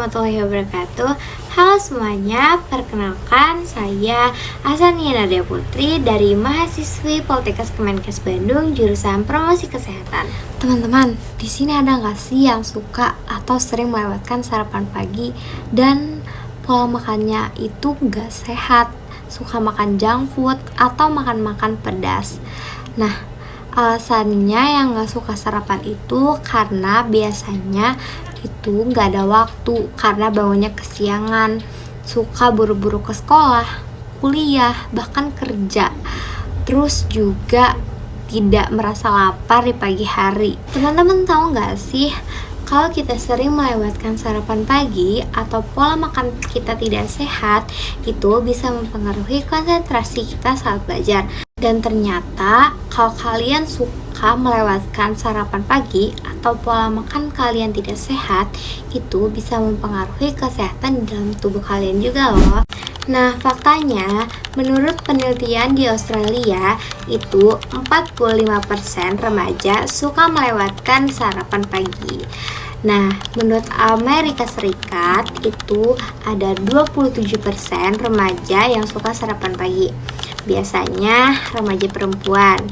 warahmatullahi wabarakatuh. Halo semuanya, perkenalkan saya Azania Nadia Putri dari mahasiswi Poltekkes Kemenkes Bandung jurusan Promosi Kesehatan. Teman-teman, di sini ada nggak sih yang suka atau sering melewatkan sarapan pagi dan pola makannya itu nggak sehat, suka makan junk food atau makan-makan pedas? Nah, alasannya yang gak suka sarapan itu karena biasanya itu gak ada waktu, karena bangunnya kesiangan, suka buru-buru ke sekolah, kuliah, bahkan kerja. Terus juga tidak merasa lapar di pagi hari. Teman-teman tahu gak sih, kalau kita sering melewatkan sarapan pagi atau pola makan kita tidak sehat, itu bisa mempengaruhi konsentrasi kita saat belajar. Dan ternyata kalau kalian suka melewatkan sarapan pagi atau pola makan kalian tidak sehat, itu bisa mempengaruhi kesehatan di dalam tubuh kalian juga loh. Nah, faktanya menurut penelitian di Australia itu 45% remaja suka melewatkan sarapan pagi. Nah, menurut Amerika Serikat itu ada 27% remaja yang suka sarapan pagi. Biasanya remaja perempuan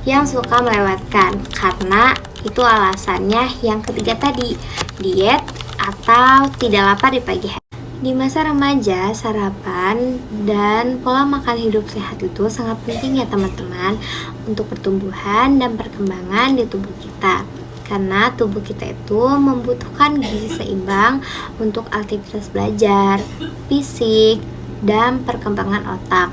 yang suka melewatkan karena itu alasannya yang ketiga tadi, diet atau tidak lapar di pagi hari. Di masa remaja, sarapan dan pola makan hidup sehat itu sangat penting ya teman-teman untuk pertumbuhan dan perkembangan di tubuh kita. Karena tubuh kita itu membutuhkan gizi seimbang untuk aktivitas belajar, fisik, dan perkembangan otak.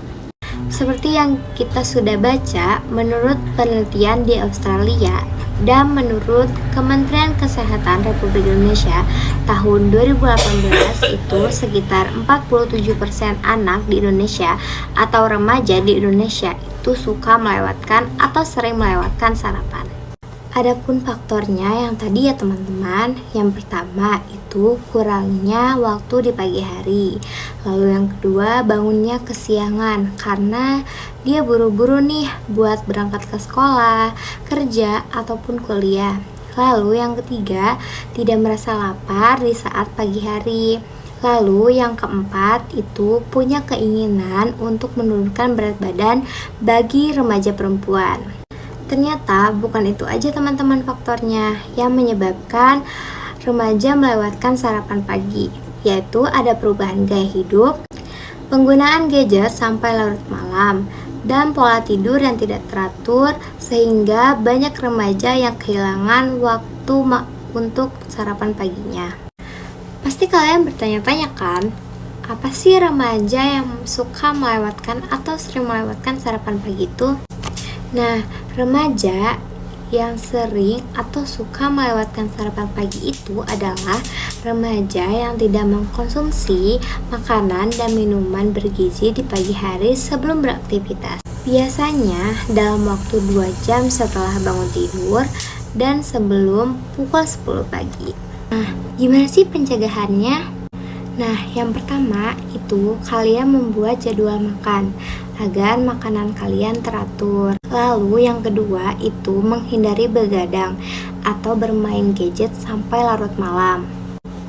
Seperti yang kita sudah baca, menurut penelitian di Australia dan menurut Kementerian Kesehatan Republik Indonesia, tahun 2018 itu sekitar 47% anak di Indonesia atau remaja di Indonesia itu suka melewatkan atau sering melewatkan sarapan. Adapun faktornya yang tadi ya teman-teman, yang pertama itu kurangnya waktu di pagi hari. Lalu yang kedua, bangunnya kesiangan karena dia buru-buru nih buat berangkat ke sekolah, kerja, ataupun kuliah. Lalu yang ketiga, tidak merasa lapar di saat pagi hari. Lalu yang keempat itu punya keinginan untuk menurunkan berat badan bagi remaja perempuan. Ternyata bukan itu aja teman-teman faktornya yang menyebabkan remaja melewatkan sarapan pagi, yaitu ada perubahan gaya hidup, penggunaan gadget sampai larut malam, dan pola tidur yang tidak teratur sehingga banyak remaja yang kehilangan waktu untuk sarapan paginya. Pasti kalian bertanya-tanya kan, apa sih remaja yang suka melewatkan atau sering melewatkan sarapan pagi itu? Nah, remaja yang sering atau suka melewatkan sarapan pagi itu adalah remaja yang tidak mengkonsumsi makanan dan minuman bergizi di pagi hari sebelum beraktivitas. Biasanya dalam waktu 2 jam setelah bangun tidur dan sebelum pukul 10 pagi. Nah, gimana sih pencegahannya? Nah, yang pertama itu kalian membuat jadwal makan agar makanan kalian teratur. Lalu yang kedua itu menghindari begadang atau bermain gadget sampai larut malam.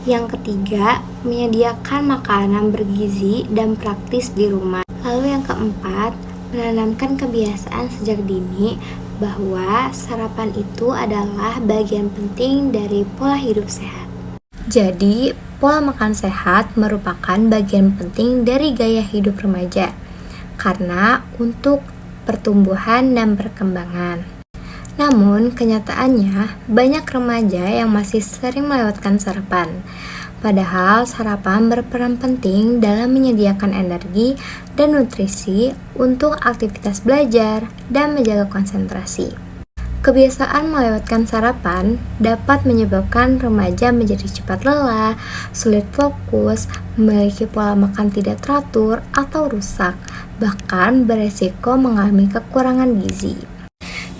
Yang ketiga, menyediakan makanan bergizi dan praktis di rumah. Lalu yang keempat, menanamkan kebiasaan sejak dini bahwa sarapan itu adalah bagian penting dari pola hidup sehat. Jadi, pola makan sehat merupakan bagian penting dari gaya hidup remaja karena untuk pertumbuhan dan perkembangan. Namun, kenyataannya banyak remaja yang masih sering melewatkan sarapan. Padahal sarapan berperan penting dalam menyediakan energi dan nutrisi untuk aktivitas belajar dan menjaga konsentrasi. Kebiasaan melewatkan sarapan dapat menyebabkan remaja menjadi cepat lelah, sulit fokus, memiliki pola makan tidak teratur atau rusak, bahkan beresiko mengalami kekurangan gizi.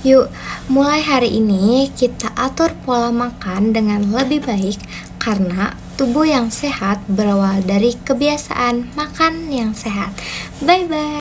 Yuk, mulai hari ini kita atur pola makan dengan lebih baik karena tubuh yang sehat berawal dari kebiasaan makan yang sehat. Bye-bye.